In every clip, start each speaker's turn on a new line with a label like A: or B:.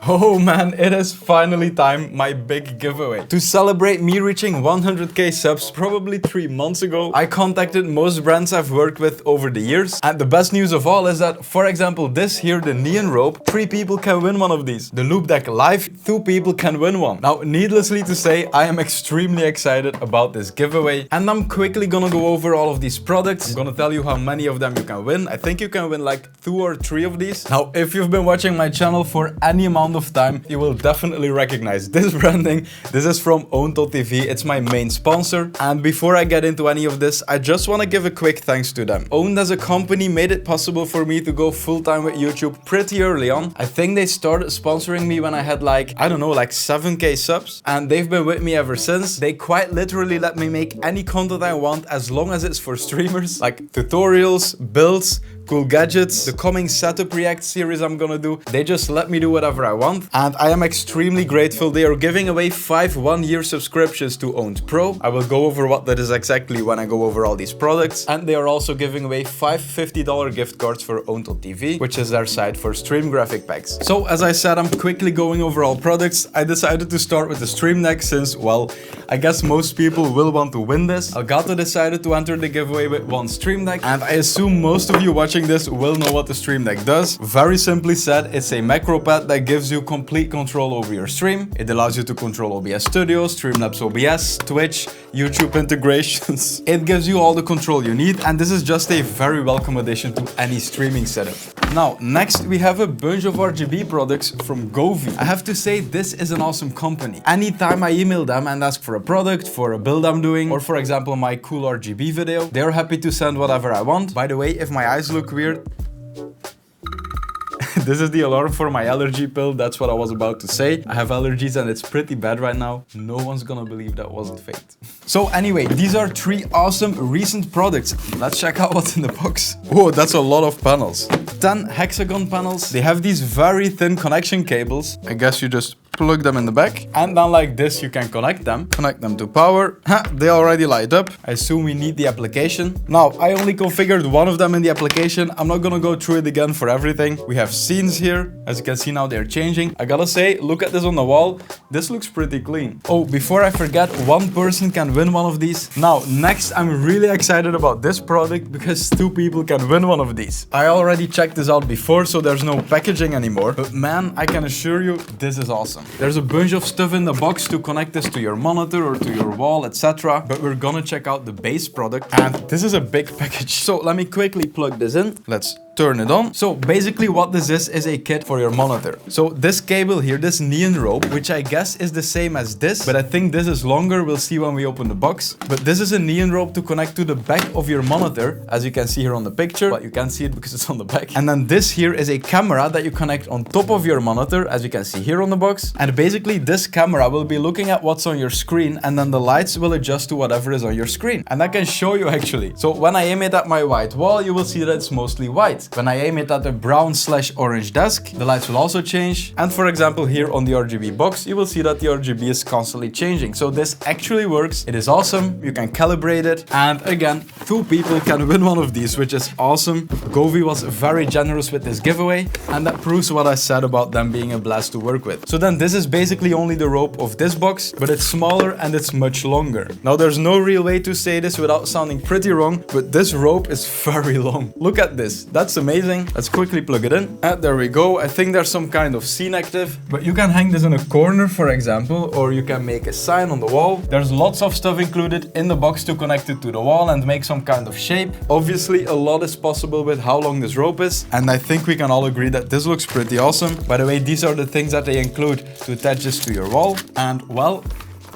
A: Oh man, it is finally time, my big giveaway. To celebrate me reaching 100k subs probably 3 months ago, I contacted most brands I've worked with over the years. And the best news of all is that, for example, this here, the neon rope, 3 people can win one of these. The LOUPEDECK Live, 2 people can win one. Now, needlessly to say, I am extremely excited about this giveaway. And I'm quickly gonna go over all of these products. I'm gonna tell you how many of them you can win. I think you can win like 2 or 3 of these. Now, if you've been watching my channel for any amount of time, you will definitely recognize this branding. This is from Own.tv. It's my main sponsor. And before I get into any of this, I just want to give a quick thanks to them. Own as a company made it possible for me to go full-time with YouTube pretty early on. I think they started sponsoring me when I had like, I don't know, like 7k subs. And they've been with me ever since. They quite literally let me make any content I want as long as it's for streamers. Like tutorials, builds, cool gadgets, the coming setup react series I'm gonna do. They just let me do whatever I want. And I am extremely grateful. They are giving away 5 one-year subscriptions to Owned Pro. I will go over what that is exactly when I go over all these products. And they are also giving away 5 $50 gift cards for Own.tv, which is their site for stream graphic packs. So as I said, I'm quickly going over all products. I decided to start with the Stream Deck since, well, I guess most people will want to win this. ELGATO decided to enter the giveaway with 1 Stream Deck. And I assume most of you watching this will know what the Stream Deck does. Very simply said, it's a macro pad that gives you complete control over your stream. It allows you to control OBS Studio, Streamlabs OBS, Twitch, YouTube integrations. It gives you all the control you need, and this is just a very welcome addition to any streaming setup. Now, next we have a bunch of RGB products from GOVEE. I have to say, this is an awesome company. Anytime I email them and ask for a product, for a build I'm doing, or for example my cool RGB video, they're happy to send whatever I want. By the way, if my eyes look weird, this is the alarm for my allergy pill. That's what I was about to say. I have allergies and it's pretty bad right now. No one's gonna believe that wasn't fake. So anyway, these are 3 awesome recent products. Let's check out what's in the box. Whoa, that's a lot of panels. 10 hexagon panels. They have these very thin connection cables. I guess you just plug them in the back, and then like this you can connect them to power. They already light up. I assume we need the application. Now, I only configured one of them in the application. I'm not gonna go through it again for everything. We have scenes here. As you can see now, they're changing. I gotta say, look at this on the wall. This looks pretty clean. Oh, before I forget, 1 person can win one of these. Now, next, I'm really excited about this product because 2 people can win one of these. I already checked this out before, so there's no packaging anymore. But man, I can assure you, this is awesome. There's a bunch of stuff in the box to connect this to your monitor or to your wall, etc. But we're gonna check out the base product, and this is a big package. So let me quickly plug this in. Let's turn it on. So basically what this is a kit for your monitor. So this cable here, this neon rope, which I guess is the same as this, but I think this is longer. We'll see when we open the box. But this is a neon rope to connect to the back of your monitor, as you can see here on the picture. But you can't see it because it's on the back. And then this here is a camera that you connect on top of your monitor, as you can see here on the box. And basically this camera will be looking at what's on your screen, and then the lights will adjust to whatever is on your screen. And I can show you actually. So when I aim it at my white wall, you will see that it's mostly white. When I aim it at the brown/orange desk, the lights will also change. And for example, here on the RGB box, you will see that the RGB is constantly changing. So this actually works. It is awesome. You can calibrate it. And again, 2 people can win one of these, which is awesome. GOVEE was very generous with this giveaway, and that proves what I said about them being a blast to work with. So then this is basically only the rope of this box, but it's smaller and it's much longer. Now there's no real way to say this without sounding pretty wrong, but this rope is very long. Look at this. That's amazing. Let's quickly plug it in. And there we go. I think there's some kind of scene active, but you can hang this in a corner, for example, or you can make a sign on the wall. There's lots of stuff included in the box to connect it to the wall and make some kind of shape. Obviously, a lot is possible with how long this rope is, and I think we can all agree that this looks pretty awesome. By the way, these are the things that they include to attach this to your wall, and well,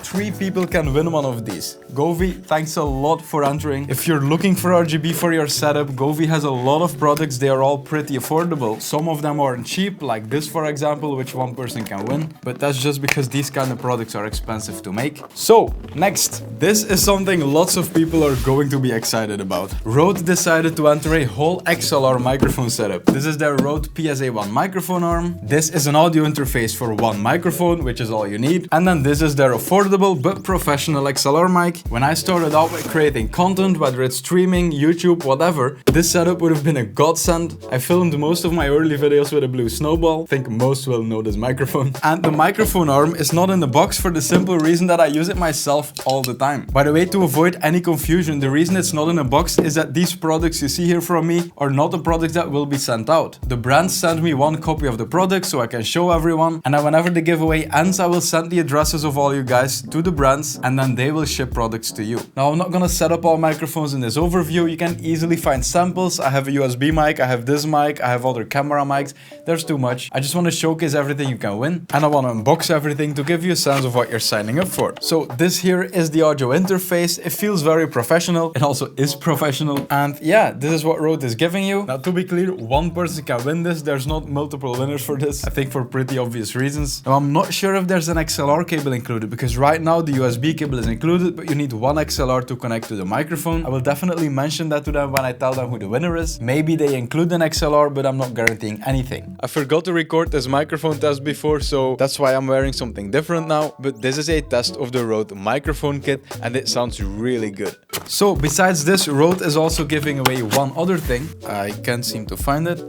A: 3 people can win one of these. GOVEE, thanks a lot for entering. If you're looking for RGB for your setup, GOVEE has a lot of products. They are all pretty affordable. Some of them aren't cheap, like this for example, which 1 person can win. But that's just because these kind of products are expensive to make. So, next. This is something lots of people are going to be excited about. Rode decided to enter a whole XLR microphone setup. This is their Rode PSA-1 microphone arm. This is an audio interface for 1 microphone, which is all you need. And then this is their affordable but professional XLR mic. mic. When I started out with creating content, whether it's streaming, YouTube, whatever, this setup would have been a godsend. I filmed most of my early videos with a blue snowball. I think most will know this microphone. And the microphone arm is not in the box for the simple reason that I use it myself all the time. By the way, to avoid any confusion, the reason it's not in a box is that these products you see here from me are not the products that will be sent out. The brands send me one copy of the product so I can show everyone, and then whenever the giveaway ends, I will send the addresses of all you guys to the brands, and then they will ship products to you. Now, I'm not gonna set up all microphones in this overview. You can easily find samples. I have a USB mic, I have this mic, I have other camera mics. There's too much. I just want to showcase everything you can win, and I want to unbox everything to give you a sense of what you're signing up for. So this here is the audio interface. It feels very professional. It also is professional, and yeah, this is what Rode is giving you. Now, to be clear, one person can win this. There's not multiple winners for this, I think for pretty obvious reasons. Now, I'm not sure if there's an XLR cable included, because right now the USB cable is included, but you need one XLR to connect to the microphone. I will definitely mention that to them when I tell them who the winner is. Maybe they include an XLR, but I'm not guaranteeing anything. I forgot to record this microphone test before, so that's why I'm wearing something different now, but this is a test of the Rode microphone kit, and it sounds really good. So besides this, Rode is also giving away one other thing. I can't seem to find it.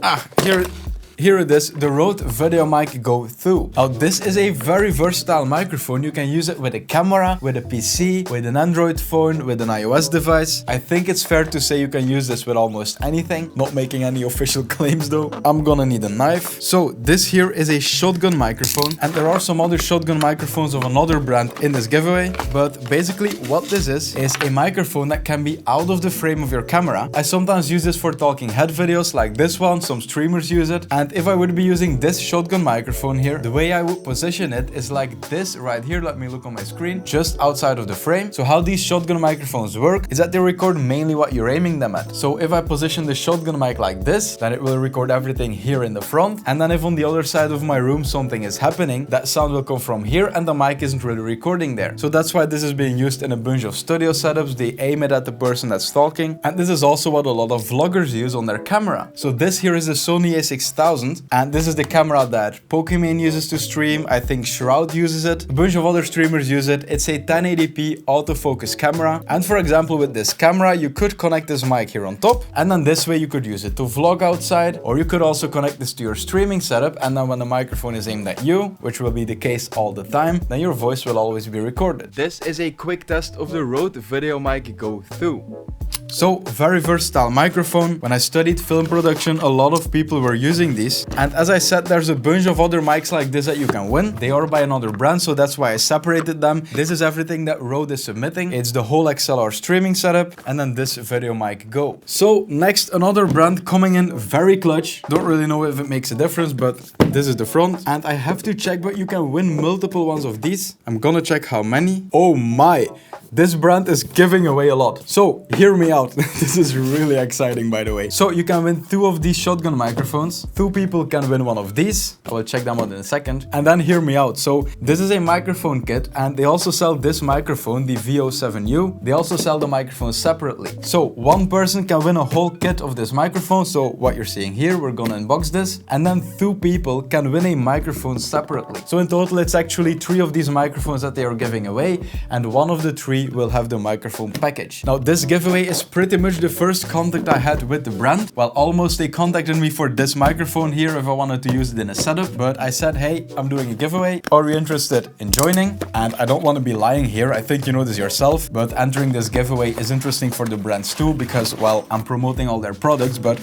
A: Here it is, the Rode Video Mic Go 2. Now, this is a very versatile microphone. You can use it with a camera, with a PC, with an Android phone, with an iOS device. I think it's fair to say you can use this with almost anything. Not making any official claims though. I'm gonna need a knife. So this here is a shotgun microphone, and there are some other shotgun microphones of another brand in this giveaway. But basically what this is a microphone that can be out of the frame of your camera. I sometimes use this for talking head videos like this one. Some streamers use it. And if I would be using this shotgun microphone here, the way I would position it is like this right here. Let me look on my screen, just outside of the frame. So how these shotgun microphones work is that they record mainly what you're aiming them at. So if I position the shotgun mic like this, then it will record everything here in the front. And then if on the other side of my room something is happening, that sound will come from here and the mic isn't really recording there. So that's why this is being used in a bunch of studio setups. They aim it at the person that's talking. And this is also what a lot of vloggers use on their camera. So this here is a Sony a6000. And this is the camera that Pokimane uses to stream. I think Shroud uses it. A bunch of other streamers use it. It's a 1080p autofocus camera. And for example, with this camera, you could connect this mic here on top. And then this way you could use it to vlog outside. Or you could also connect this to your streaming setup. And then when the microphone is aimed at you, which will be the case all the time, then your voice will always be recorded. This is a quick test of the Rode Video Mic Go 2. So, very versatile microphone. When I studied film production, a lot of people were using these. And as I said, there's a bunch of other mics like this that you can win. They are by another brand, so that's why I separated them. This is everything that Rode is submitting. It's the whole XLR streaming setup, and then this Video Mic Go. So, next, another brand coming in very clutch. Don't really know if it makes a difference, but this is the front. And I have to check, but you can win multiple ones of these. I'm gonna check how many. Oh my! This brand is giving away a lot. So, hear me out. This is really exciting, by the way. So, you can win 2 of these shotgun microphones. 2 people can win one of these. I will check them out in a second. And then hear me out. So, this is a microphone kit, and they also sell this microphone, the VO7U. They also sell the microphones separately. So, one person can win a whole kit of this microphone. So, what you're seeing here, we're gonna unbox this. And then 2 people can win a microphone separately. So, in total, it's actually 3 of these microphones that they are giving away. And one of the 3 will have the microphone package. Now, this giveaway is pretty much the first contact I had with the brand. Well, almost they contacted me for this microphone here if I wanted to use it in a setup, but I said, hey, I'm doing a giveaway. Are you interested in joining? And I don't want to be lying here. I think you know this yourself, but entering this giveaway is interesting for the brands too, because, well, I'm promoting all their products, but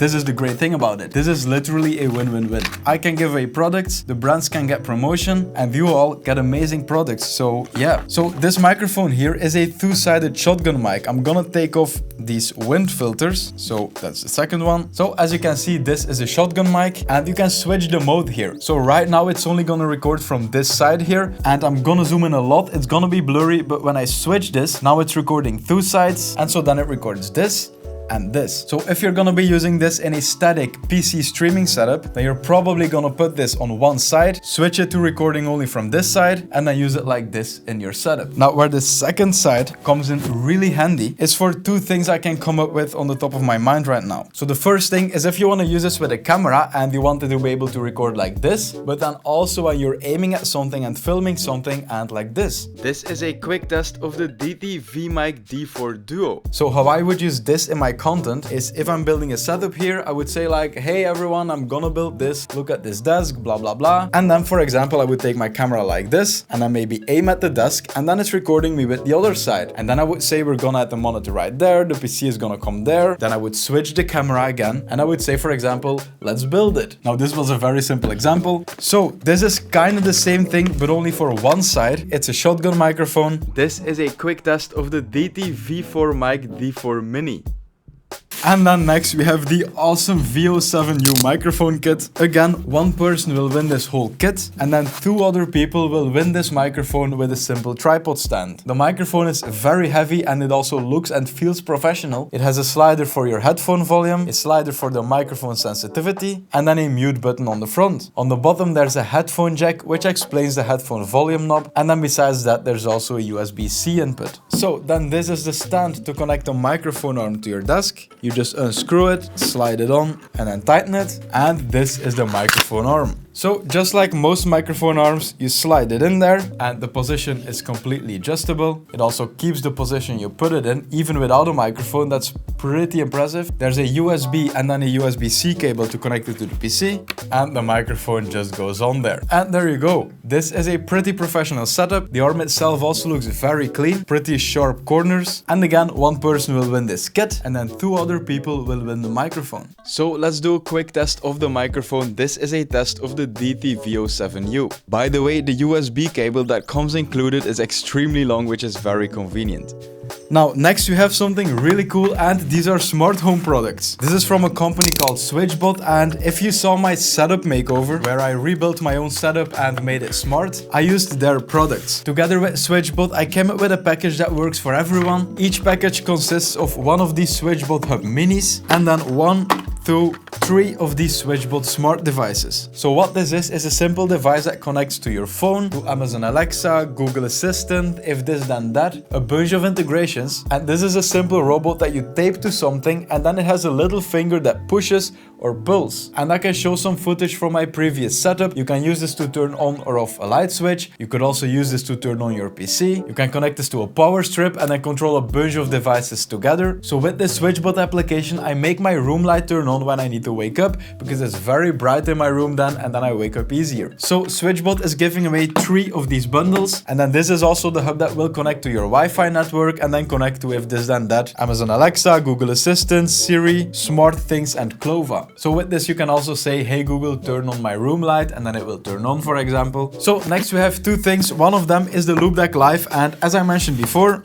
A: this is the great thing about it. This is literally a win-win-win. I can give away products, the brands can get promotion, and you all get amazing products. So yeah. So this microphone here is a 2-sided shotgun mic. I'm gonna take off these wind filters. So that's the second one. So as you can see, this is a shotgun mic, and you can switch the mode here. So right now it's only gonna record from this side here, and I'm gonna zoom in a lot. It's gonna be blurry, but when I switch this, now it's recording 2 sides, and so then it records this. and this. So if you're gonna be using this in a static PC streaming setup, then you're probably gonna put this on one side, switch it to recording only from this side, and then use it like this in your setup. Now, where the second side comes in really handy is for two things I can come up with on the top of my mind right now. So the first thing is if you want to use this with a camera and you wanted to be able to record like this, but then also when you're aiming at something and filming something and like this. This is a quick test of the DEITY VMic D4 Duo. So how I would use this in my content is if I'm building a setup here, I would say like, hey everyone, I'm gonna build this, look at this desk, blah blah blah. And then for example, I would take my camera like this and then maybe aim at the desk, and then it's recording me with the other side. And then I would say we're gonna have the monitor right there, the PC is gonna come there. Then I would switch the camera again and I would say, for example, let's build it. Now this was a very simple example. So this is kind of the same thing, but only for one side. It's a shotgun microphone. This is a quick test of the DEITY V4 Mic D4 Mini. And then next we have the awesome VO7U microphone kit. Again, one person will win this whole kit, and then two other people will win this microphone with a simple tripod stand. The microphone is very heavy and it also looks and feels professional. It has a slider for your headphone volume, a slider for the microphone sensitivity, and then a mute button on the front. On the bottom there's a headphone jack which explains the headphone volume knob, and then besides that there's also a USB-C input. So then this is the stand to connect the microphone arm to your desk. You just unscrew it, slide it on, and then tighten it. And this is the microphone arm. So just like most microphone arms, you slide it in there and the position is completely adjustable. It also keeps the position you put it in, even without a microphone. That's pretty impressive. There's a USB and then a USB-C cable to connect it to the PC, and the microphone just goes on there. And there you go. This is a pretty professional setup. The arm itself also looks very clean, pretty sharp corners. And again, one person will win this kit and then two other people will win the microphone. So let's do a quick test of the microphone. This is a test of the DEITY VO7U. By the way, the USB cable that comes included is extremely long, which is very convenient. Now, next we have something really cool, and these are smart home products. This is from a company called SWITCHBOT, and if you saw my setup makeover, where I rebuilt my own setup and made it smart, I used their products. Together with SWITCHBOT, I came up with a package that works for everyone. Each package consists of one of these SWITCHBOT Hub Minis, and then 1, 2, 3 of these SWITCHBOT smart devices. So what this is a simple device that connects to your phone, to Amazon Alexa, Google Assistant, if this then that, a bunch of integrations. And this is a simple robot that you tape to something, and then it has a little finger that pushes or pulls. And I can show some footage from my previous setup. You can use this to turn on or off a light switch. You could also use this to turn on your PC. You can connect this to a power strip and then control a bunch of devices together. So with this SWITCHBOT application, I make my room light turn on when I need to wake up, because it's very bright in my room then, and then I wake up easier. So SWITCHBOT is giving away 3 of these bundles, and then this is also the hub that will connect to your Wi-Fi network and then connect to if this then that, Amazon Alexa, Google Assistant, Siri, SmartThings, and Clova. So with this you can also say, hey Google, turn on my room light, and then it will turn on, for example. So next we have 2 things. One of them is the LOUPEDECK Live, and as I mentioned before,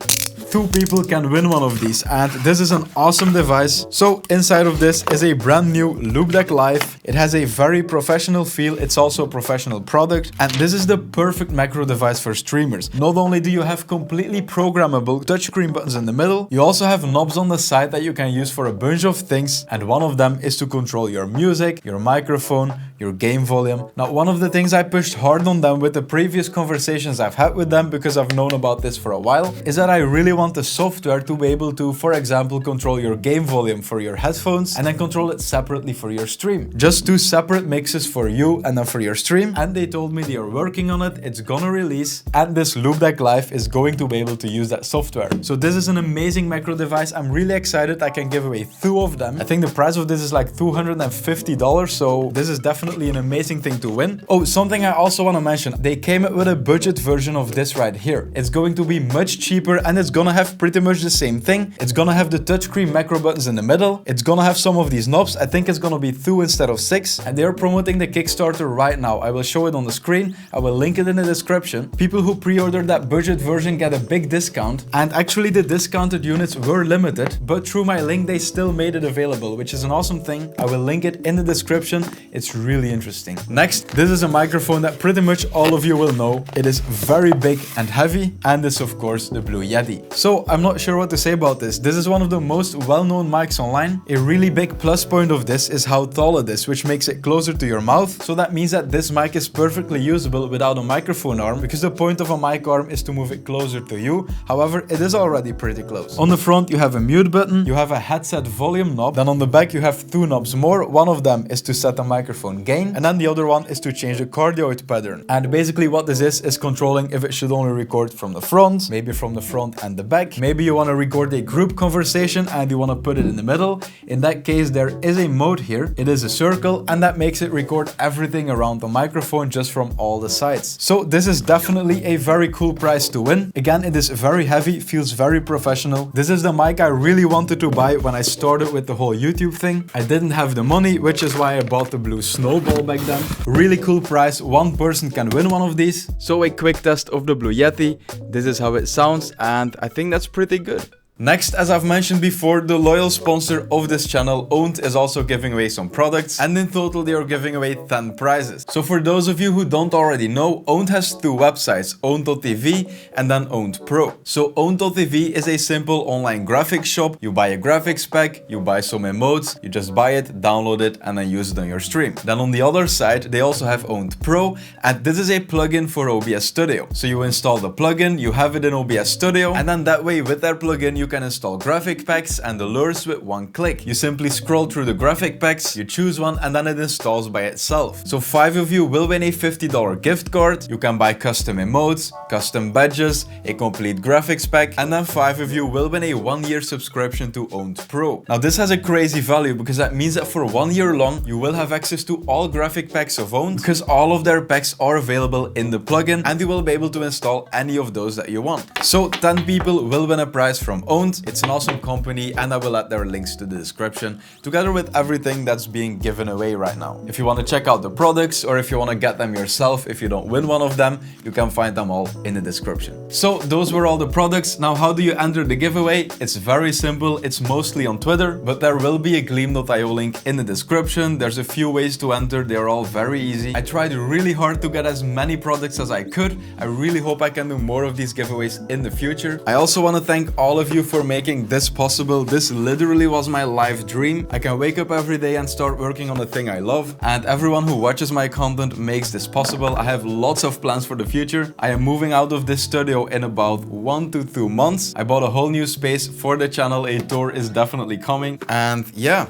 A: 2 people can win one of these, and this is an awesome device. So inside of this is a brand new LOUPEDECK Live. It has a very professional feel. It's also a professional product, and this is the perfect macro device for streamers. Not only do you have completely programmable touchscreen buttons in the middle, you also have knobs on the side that you can use for a bunch of things, and one of them is to control your music, your microphone, your game volume. Now, one of the things I pushed hard on them with the previous conversations I've had with them, because I've known about this for a while, is that I really want the software to be able to, for example, control your game volume for your headphones and then control it separately for your stream. Just 2 separate mixes for you and then for your stream. And they told me they are working on it, it's gonna release, and this LOUPEDECK Live is going to be able to use that software. So this is an amazing macro device. I'm really excited. I can give away 2 of them. I think the price of this is like $250, so this is definitely an amazing thing to win. Oh, something I also want to mention, they came up with a budget version of this right here. It's going to be much cheaper, and it's gonna have pretty much the same thing. It's gonna have the touchscreen macro buttons in the middle. It's gonna have some of these knobs. I think it's gonna be 2 instead of 6, and they're promoting the Kickstarter right now. I will show it on the screen. I will link it in the description. People who pre-ordered that budget version get a big discount, and actually the discounted units were limited, but through my link they still made it available, which is an awesome thing. I will link it in the description. It's really interesting. Next, this is a microphone that pretty much all of you will know. It is very big and heavy, and it's of course the Blue Yeti. So I'm not sure what to say about this. This is one of the most well-known mics online. A really big plus point of this is how tall it is, which makes it closer to your mouth. So that means that this mic is perfectly usable without a microphone arm, because the point of a mic arm is to move it closer to you. However, it is already pretty close. On the front you have a mute button, you have a headset volume knob, then on the back you have two knobs more. One of them is to set the microphone gain, and then the other one is to change the cardioid pattern. And basically what this is controlling if it should only record from the front, maybe from the front and the back. Maybe you want to record a group conversation and you want to put it in the middle. In that case, there is a mode here. It is a circle, and that makes it record everything around the microphone just from all the sides. So this is definitely a very cool prize to win. Again, it is very heavy, feels very professional. This is the mic I really wanted to buy when I started with the whole YouTube thing. I didn't have the money, which is why I bought the blue snowball back then. Really cool prize. One person can win one of these. So a quick test of the Blue Yeti. This is how it sounds, and I think that's pretty good. Next, as I've mentioned before, the loyal sponsor of this channel, Owned, is also giving away some products, and in total they are giving away 10 prizes. So for those of you who don't already know, Owned has two websites, Owned.tv and then Owned Pro. So Owned.tv is a simple online graphics shop. You buy a graphics pack, you buy some emotes, you just buy it, download it, and then use it on your stream. Then on the other side, they also have Owned Pro, and this is a plugin for OBS Studio. So you install the plugin, you have it in OBS Studio, and then that way with that plugin you can install graphic packs and allures with one click. You simply scroll through the graphic packs, you choose one, and then it installs by itself. So 5 of you will win a $50 gift card. You can buy custom emotes, custom badges, a complete graphics pack, and then 5 of you will win a 1-year subscription to Owned Pro. Now this has a crazy value, because that means that for 1 year long you will have access to all graphic packs of Owned, because all of their packs are available in the plugin, and you will be able to install any of those that you want. So 10 people will win a prize from Owned. It's an awesome company, and I will add their links to the description together with everything that's being given away right now. If you want to check out the products, or if you want to get them yourself if you don't win one of them, you can find them all in the description. So those were all the products. Now how do you enter the giveaway? It's very simple. It's mostly on Twitter, but there will be a Gleam.io link in the description. There's a few ways to enter. They're all very easy. I tried really hard to get as many products as I could. I really hope I can do more of these giveaways in the future. I also want to thank all of you for making this possible. This literally was my life dream. I can wake up every day and start working on the thing I love, and everyone who watches my content makes this possible. I have lots of plans for the future. I am moving out of this studio in about 1 to 2 months. I bought a whole new space for the channel. A tour is definitely coming, and yeah,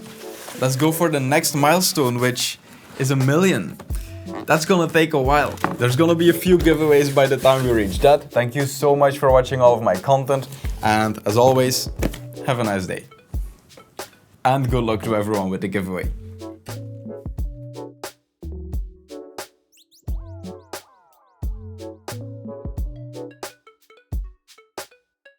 A: let's go for the next milestone, which is 1 million. That's gonna take a while. There's gonna be a few giveaways by the time we reach that. Thank you so much for watching all of my content, and as always, have a nice day. And good luck to everyone with the giveaway.